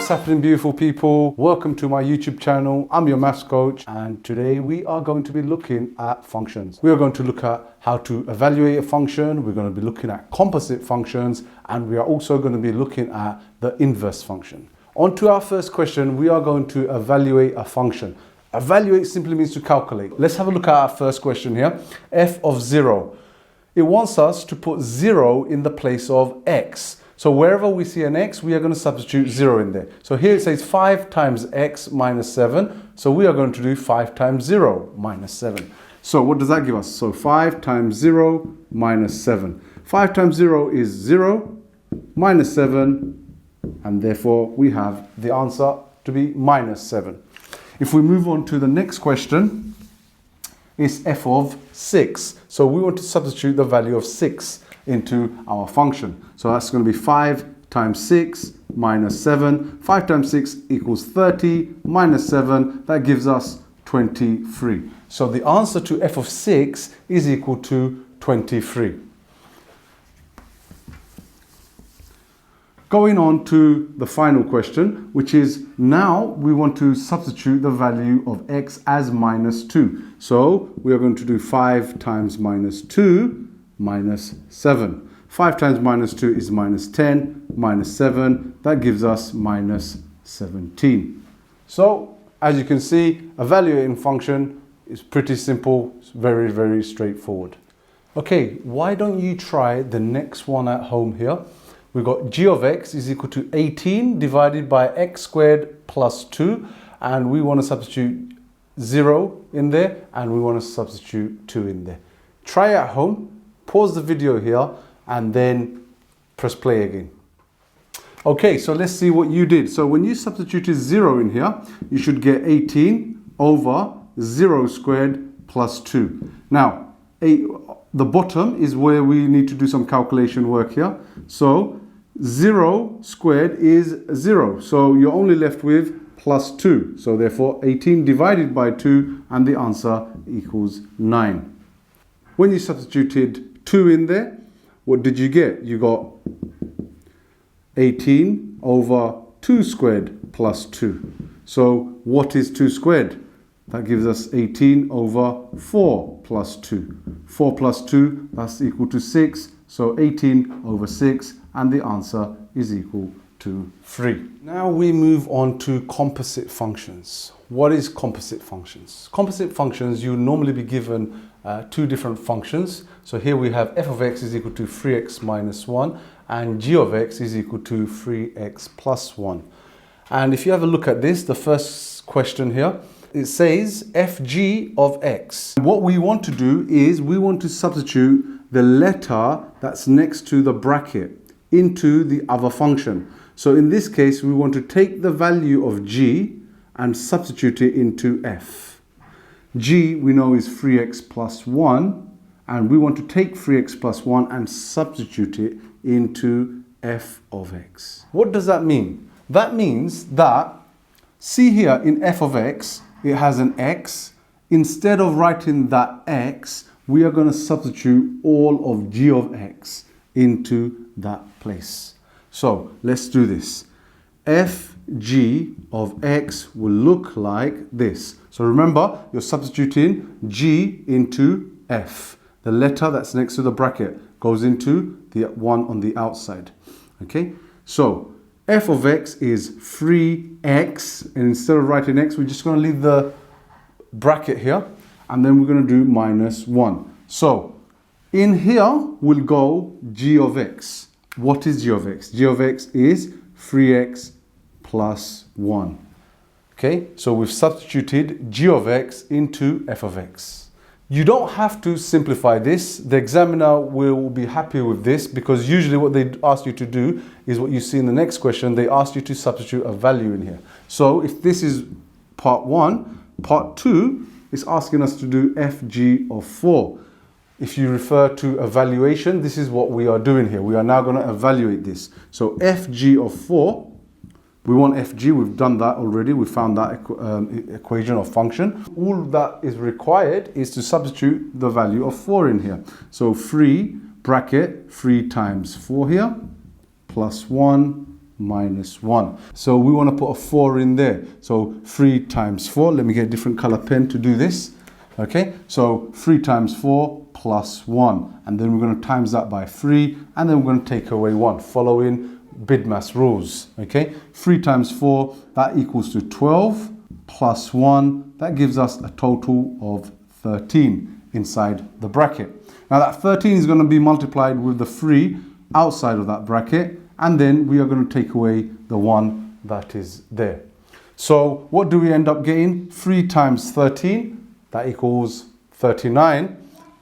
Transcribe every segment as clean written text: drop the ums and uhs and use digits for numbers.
What's happening, beautiful people? Welcome to my YouTube channel. I'm your maths coach, and today we are going to be looking at functions. We are going to look at how to evaluate a function. We're going to be looking at composite functions, and we are also going to be looking at the inverse function. On to our first question, we are going to evaluate a function. Evaluate simply means to calculate. Let's have a look at our first question here. F of 0. It wants us to put 0 in the place of x. So wherever we see an x, we are going to substitute 0 in there. So here it says 5 times x minus 7. So we are going to do 5 times 0 minus 7. So what does that give us? So 5 times 0 minus 7. 5 times 0 is 0 minus 7. And therefore we have the answer to be minus 7. If we move on to the next question, it's f of 6. So we want to substitute the value of 6 into our function. So that's going to be 5 times 6 minus 7. 5 times 6 equals 30 minus 7. That gives us 23. So the answer to f of 6 is equal to 23. Going on to the final question, which is now we want to substitute the value of x as minus 2. So we are going to do 5 times minus 2 minus 7. 5 times minus 2 is minus 10, minus 7. That gives us minus 17. So as you can see, evaluating function is pretty simple. It's very, very straightforward. Okay, why don't you try the next one at home here? We've got g of x is equal to 18 divided by x squared plus 2. And we want to substitute 0 in there, and we want to substitute 2 in there. Try at home. Pause the video here and then press play again. Okay, so let's see what you did. So when you substituted 0 in here, you should get 18 over 0 squared plus 2. Now, the bottom is where we need to do some calculation work here. So 0 squared is 0. So you're only left with plus 2. So therefore 18 divided by 2, and the answer equals 9. When you substituted 2 in there, what did you get? You got 18 over 2 squared plus 2. So what is 2 squared? That gives us 18 over 4 plus 2. 4 plus 2, that's equal to 6. So 18 over 6, and the answer is equal to 3. Now we move on to composite functions. What is composite functions? Composite functions, you normally be given two different functions. So here we have f of x is equal to 3x minus 1, and g of x is equal to 3x plus 1. And if you have a look at this, the first question here, it says fg of x. What we want to do is we want to substitute the letter that's next to the bracket into the other function. So in this case, we want to take the value of g and substitute it into f. G we know is 3x plus 1, and we want to take 3x plus 1 and substitute it into f of x. What does that mean? That means that, see here in f of x, it has an x. Instead of writing that x, we are going to substitute all of g of x into that place. So let's do this. Fg of x will look like this. So remember, you're substituting g into f. The letter that's next to the bracket goes into the one on the outside. Okay, so f of x is 3x, and instead of writing x, we're just going to leave the bracket here, and then we're going to do minus 1. So in here will go g of x. What is g of x? G of x is 3x plus 1. Okay, so we've substituted g of x into f of x. You don't have to simplify this. The examiner will be happy with this, because usually what they ask you to do is what you see in the next question. They ask you to substitute a value in here. So if this is part 1, part 2 is asking us to do fg of 4. If you refer to evaluation, this is what we are doing here. We are now going to evaluate this. So fg of 4, we want fg, we've done that already. We found that equation or function. All that is required is to substitute the value of 4 in here. So 3 bracket 3 times 4 here, plus 1 minus 1. So we want to put a 4 in there. So 3 times 4. Let me get a different color pen to do this. Okay, so 3 times 4 plus 1. And then we're going to times that by 3. And then we're going to take away 1, following BIDMAS rules. Okay, 3 times 4, that equals to 12 plus 1. That gives us a total of 13 inside the bracket. Now that 13 is going to be multiplied with the 3 outside of that bracket, and then we are going to take away the 1 that is there. So what do we end up getting? 3 times 13, that equals 39,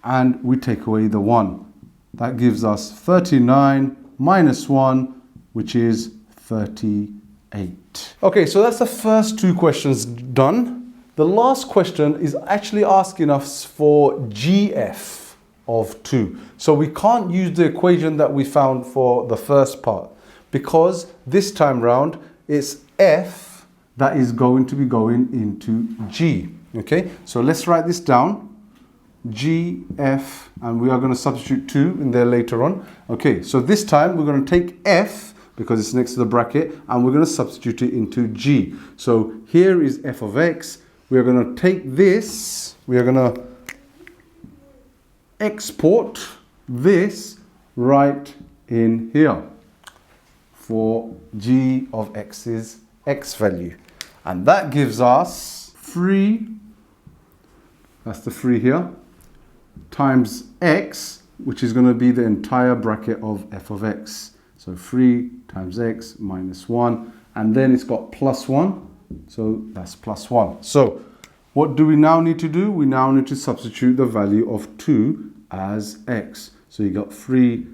and we take away the 1. That gives us 39 minus 1, which is 38. Okay, so that's the first 2 questions done. The last question is actually asking us for GF of 2. So we can't use the equation that we found for the first part, because this time round it's F that is going to be going into G. Okay, so let's write this down. GF, and we are going to substitute 2 in there later on. Okay, so this time we're going to take F, because it's next to the bracket, and we're going to substitute it into G. So here is f of x. We are going to take this, we are going to export this right in here for G of x's x value. And that gives us 3, that's the 3 here, times x, which is going to be the entire bracket of f of x. So 3 times x minus 1, and then it's got plus 1, so that's plus 1. So what do we now need to do? We now need to substitute the value of 2 as x. So you got 3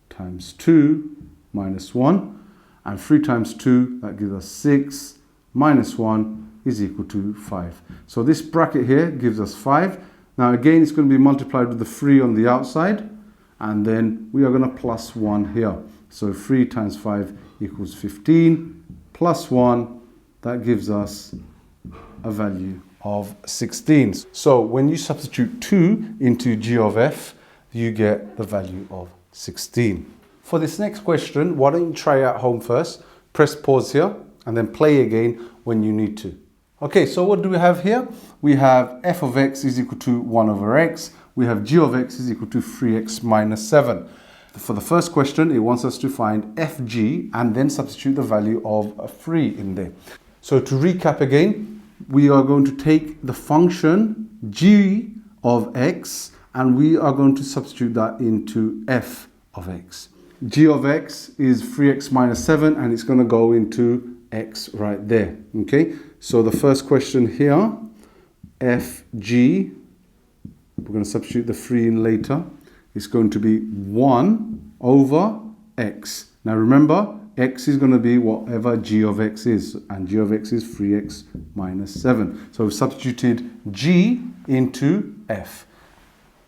times 2 minus 1, and 3 times 2, that gives us 6, minus 1 is equal to 5. So this bracket here gives us 5. Now again, it's going to be multiplied with the 3 on the outside, and then we are going to plus 1 here. So 3 times 5 equals 15, plus 1, that gives us a value of 16. So when you substitute 2 into G of f, you get the value of 16. For this next question, why don't you try at home first, press pause here, and then play again when you need to. Okay, so what do we have here? We have f of x is equal to 1 over x. We have g of x is equal to 3x minus 7. For the first question, it wants us to find fg and then substitute the value of 3 in there. So to recap again, we are going to take the function g of x and we are going to substitute that into f of x. G of x is 3x minus 7 and it's going to go into x right there. Okay, so the first question here, fg, we're going to substitute the 3 in later. It's going to be 1 over x. Now remember, x is going to be whatever g of x is, and g of x is 3x minus 7. So we've substituted g into f.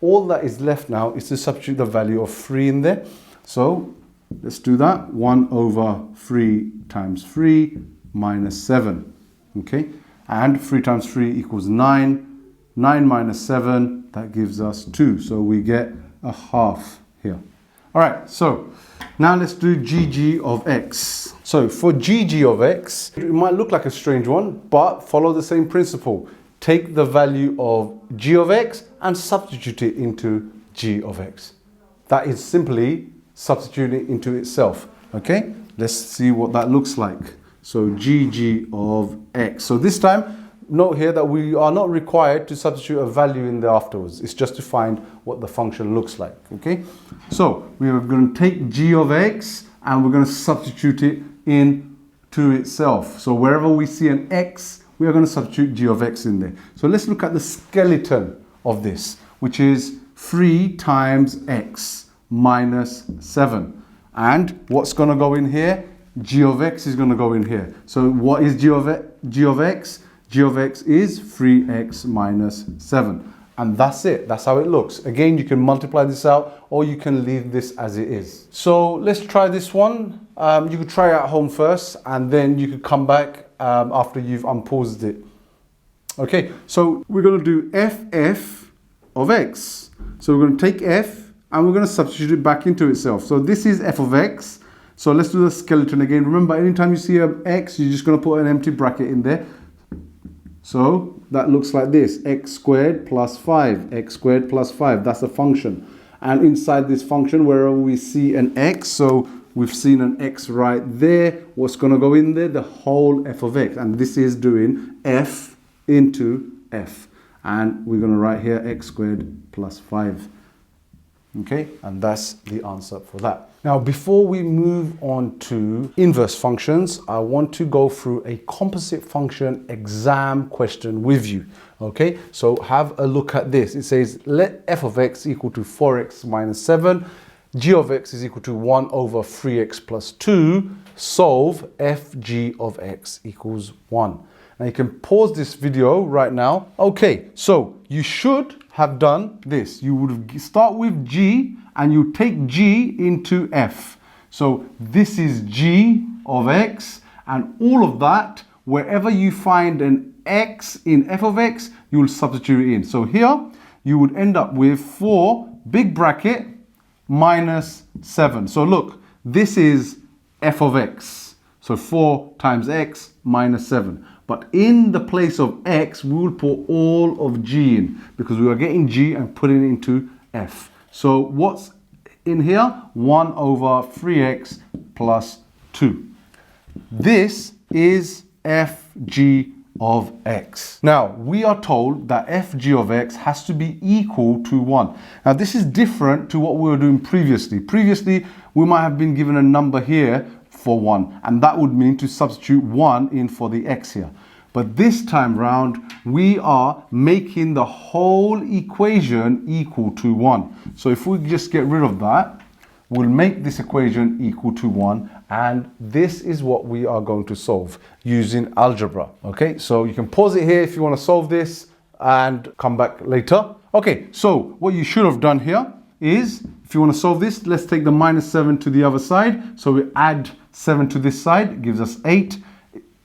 All that is left now is to substitute the value of 3 in there. So let's do that. 1 over 3 times 3 minus 7. Okay, and 3 times 3 equals 9. 9 minus 7, that gives us 2. So we get a half here. All right, so now let's do gg of x. So for gg of x, it might look like a strange one, but follow the same principle. Take the value of g of x and substitute it into g of x. That is simply substituting it into itself. Okay, let's see what that looks like. So gg of x. So this time, note here that we are not required to substitute a value in there afterwards. It's just to find what the function looks like. Okay, so we are going to take g of x and we're going to substitute it into itself. So wherever we see an x, we are going to substitute g of x in there. So let's look at the skeleton of this, which is 3 times x minus 7. And what's going to go in here? G of x is going to go in here. So what is g of x? G of x is 3x minus 7. And that's it. That's how it looks. Again, you can multiply this out or you can leave this as it is. So let's try this one. You could try it at home first and then you could come back after you've unpaused it. Okay, so we're going to do f of x. So we're going to take f and we're going to substitute it back into itself. So this is f of x. So let's do the skeleton again. Remember, anytime you see an x, you're just going to put an empty bracket in there. So that looks like this, x squared plus 5, x squared plus 5, that's a function. And inside this function, wherever we see an x, so we've seen an x right there, what's going to go in there? The whole f of x. And this is doing f into f. And we're going to write here x squared plus 5. Okay, and that's the answer for that. Now, before we move on to inverse functions, I want to go through a composite function exam question with you. Okay, so have a look at this. It says, let f of x equal to 4x minus 7, g of x is equal to 1 over 3x plus 2, solve f g of x equals 1. Now you can pause this video right now. Okay, so you should have done this. You would start with g and you take g into f. So this is g of x, and all of that, wherever you find an x in f of x, you will substitute it in. So here you would end up with 4 big bracket minus 7. So look, this is f of x. So 4 times x minus 7. But in the place of x, we will put all of g in because we are getting g and putting it into f. So what's in here? 1 over 3x plus 2. This is fg of x. Now, we are told that fg of x has to be equal to 1. Now, this is different to what we were doing previously. Previously, we might have been given a number here for 1, and that would mean to substitute 1 in for the x here. But this time round, we are making the whole equation equal to 1. So if we just get rid of that, we'll make this equation equal to 1, and this is what we are going to solve using algebra. Okay, so you can pause it here if you want to solve this and come back later. Okay, so what you should have done here is, if you want to solve this, let's take the minus 7 to the other side. So we add 7 to this side, it gives us 8.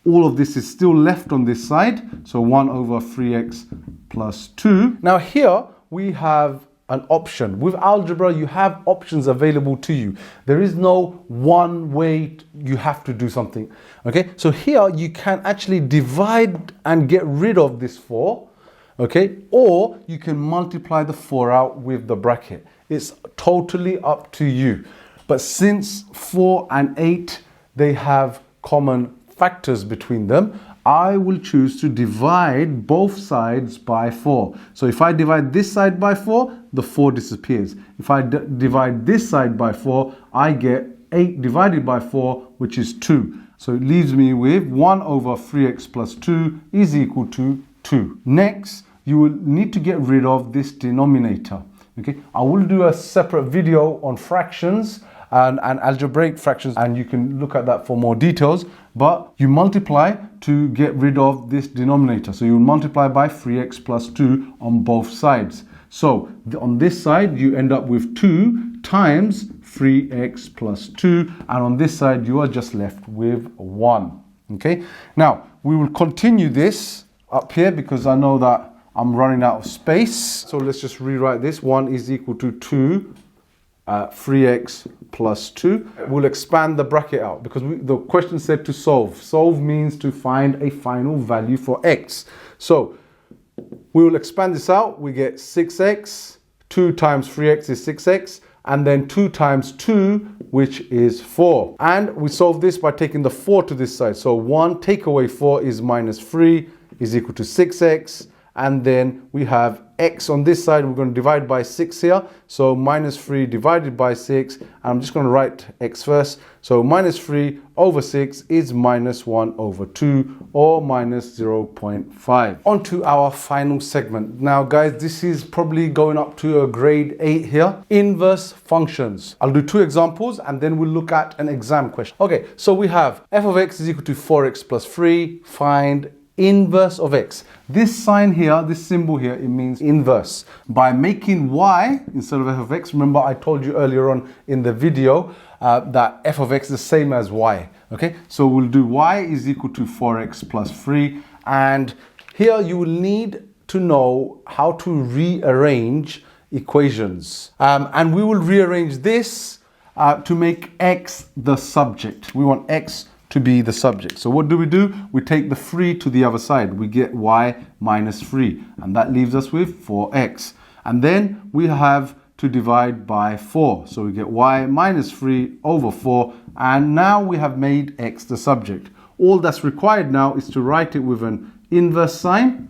All of this is still left on this side. So 1 over 3x plus 2. Now here we have an option. With algebra, you have options available to you. There is no one way you have to do something. Okay, so here you can actually divide and get rid of this 4. Okay, or you can multiply the 4 out with the bracket. It's totally up to you. But since 4 and 8, they have common factors between them, I will choose to divide both sides by 4. So if I divide this side by 4, the 4 disappears. If I divide this side by 4, I get 8 divided by 4, which is 2. So it leaves me with 1 over 3x plus 2 is equal to 2. Next, you will need to get rid of this denominator. Okay, I will do a separate video on fractions and algebraic fractions, and you can look at that for more details. But you multiply to get rid of this denominator. So you multiply by 3x plus 2 on both sides. So on this side, you end up with 2 times 3x plus 2. And on this side, you are just left with 1. Okay. Now, we will continue this up here because I know that I'm running out of space. So let's just rewrite this. 1 is equal to 2. 3x plus 2. We'll expand the bracket out because the question said to solve. Solve means to find a final value for x. So we will expand this out. We get 6x. 2 times 3x is 6x. And then 2 times 2, which is 4. And we solve this by taking the 4 to this side. So 1 take away 4 is minus 3 is equal to 6x. And then we have x on this side. We're going to divide by 6 here. So minus 3 divided by 6. And I'm just going to write x first. So minus 3 over 6 is minus 1 over 2, or minus 0.5. On to our final segment. Now guys, this is probably going up to a grade 8 here. Inverse functions. I'll do 2 examples and then we'll look at an exam question. Okay, so we have f of x is equal to 4x plus 3. Find inverse of x. This sign here, this symbol here, it means inverse. By making y instead of f of x, remember I told you earlier on in the video that f of x is the same as y. Okay, so we'll do y is equal to 4x plus 3. And here you will need to know how to rearrange equations. And we will rearrange this to make x the subject. We want x to be the subject. So what do? We take the 3 to the other side. We get y minus 3, and that leaves us with 4x. And then we have to divide by 4. So we get y minus 3 over 4, and now we have made x the subject. All that's required now is to write it with an inverse sign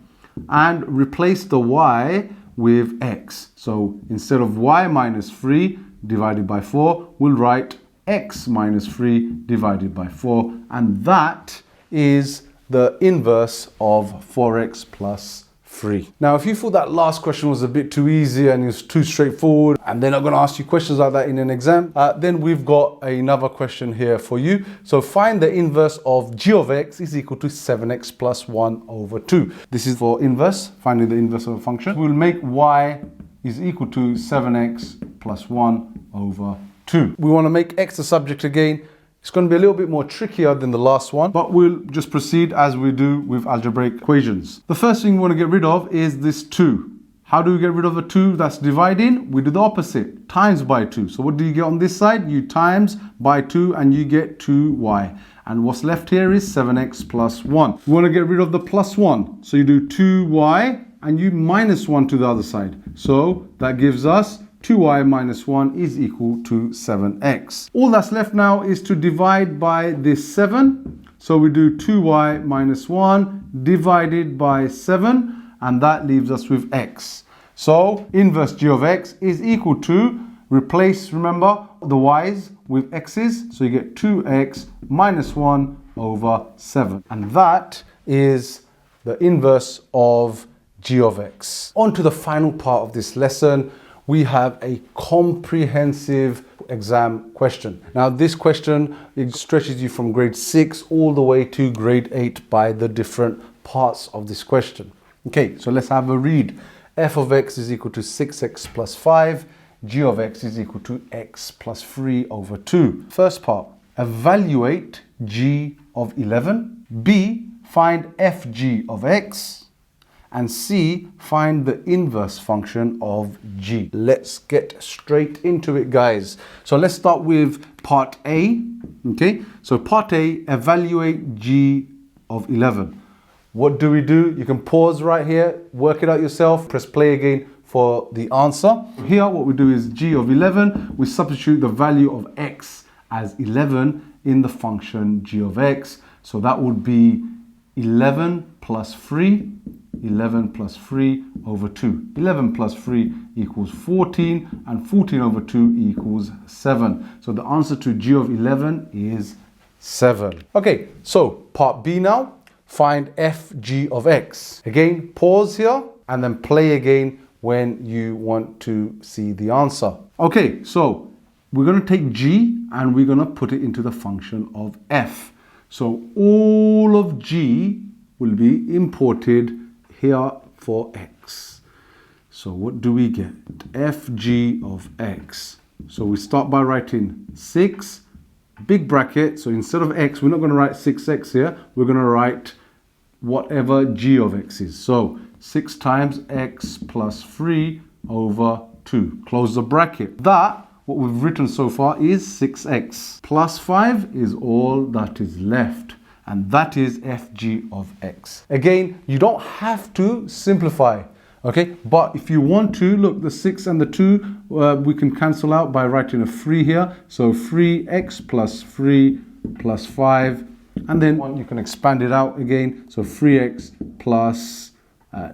and replace the y with x. So instead of y minus 3 divided by 4, we'll write x minus 3 divided by 4, and that is the inverse of 4x plus 3. Now, if you thought that last question was a bit too easy and it's too straightforward and they're not going to ask you questions like that in an exam, then we've got another question here for you. So find the inverse of g of x is equal to 7x plus 1 over 2. This is for inverse, finding the inverse of a function. We'll make y is equal to 7x plus 1 over 2. We want to make x the subject again. It's going to be a little bit more trickier than the last one, but we'll just proceed as we do with algebraic equations. The first thing we want to get rid of is this 2. How do we get rid of a 2 that's dividing? We do the opposite, times by 2. So what do you get on this side? You times by 2 and you get 2y. And what's left here is 7x plus 1. We want to get rid of the plus 1. So you do 2y and you minus 1 to the other side. So that gives us 2y minus 1 is equal to 7x. All that's left now is to divide by this 7. So we do 2y minus 1 divided by 7, and that leaves us with x. So inverse g of x is equal to, replace, remember, the y's with x's. So you get 2x minus 1 over 7. And that is the inverse of g of x. On to the final part of this lesson. We have a comprehensive exam question. Now this question, it stretches you from grade 6 all the way to grade 8 by the different parts of this question. Okay, so let's have a read. F of x is equal to 6x plus 5. G of x is equal to x plus 3 over 2. First part, evaluate g of 11. B, find fg of x. And C, find the inverse function of g. Let's get straight into it, guys. So let's start with part A. Okay, so part A, evaluate g of 11. What do? You can pause right here, work it out yourself, press play again for the answer. Here, what we do is g of 11, we substitute the value of x as 11 in the function g of x. So that would be 11 plus 3. 11 plus 3 over 2. 11 plus 3 equals 14, and 14 over 2 equals 7. So the answer to g of 11 is 7. Okay, so part B now. Find fg of x. Again, pause here and then play again when you want to see the answer. Okay, so we're going to take g and we're going to put it into the function of f. So all of g will be imported here for x. So what do we get? fg of x. So we start by writing 6, big bracket. So instead of x, we're not going to write 6x here. We're going to write whatever g of x is. So 6 times x plus 3 over 2. Close the bracket. That, what we've written so far, is 6x. Plus 5 is all that is left. And that is fg of x. Again, you don't have to simplify, okay? But if you want to, look, the 6 and the 2, we can cancel out by writing a 3 here. So 3x plus 3 plus 5. And then you can expand it out again. So 3x plus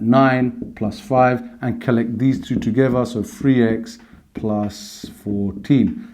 9 plus 5. And collect these two together. So 3x plus 14.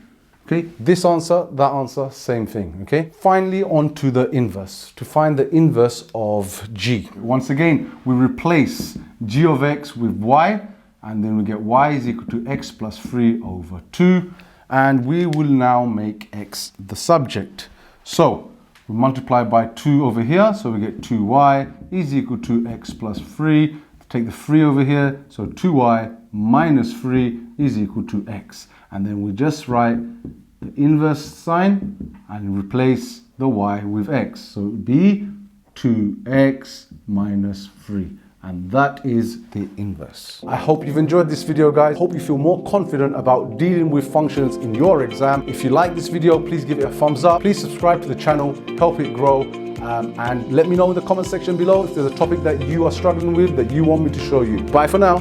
Okay, this answer, that answer, same thing, okay? Finally, on to the inverse. To find the inverse of g. Once again, we replace g of x with y, and then we get y is equal to x plus 3 over 2, and we will now make x the subject. So, we multiply by 2 over here, so we get 2y is equal to x plus 3. Take the 3 over here, so 2y minus 3 is equal to x. And then we just write the inverse sign and replace the y with x. So it would be 2x minus 3. and that is the inverse. I hope you've enjoyed this video, guys. Hope you feel more confident about dealing with functions in your exam. If you like this video, please give it a thumbs up. Please subscribe to the channel, help it grow, and let me know in the comment section below if there's a topic that you are struggling with that you want me to show you. Bye for now.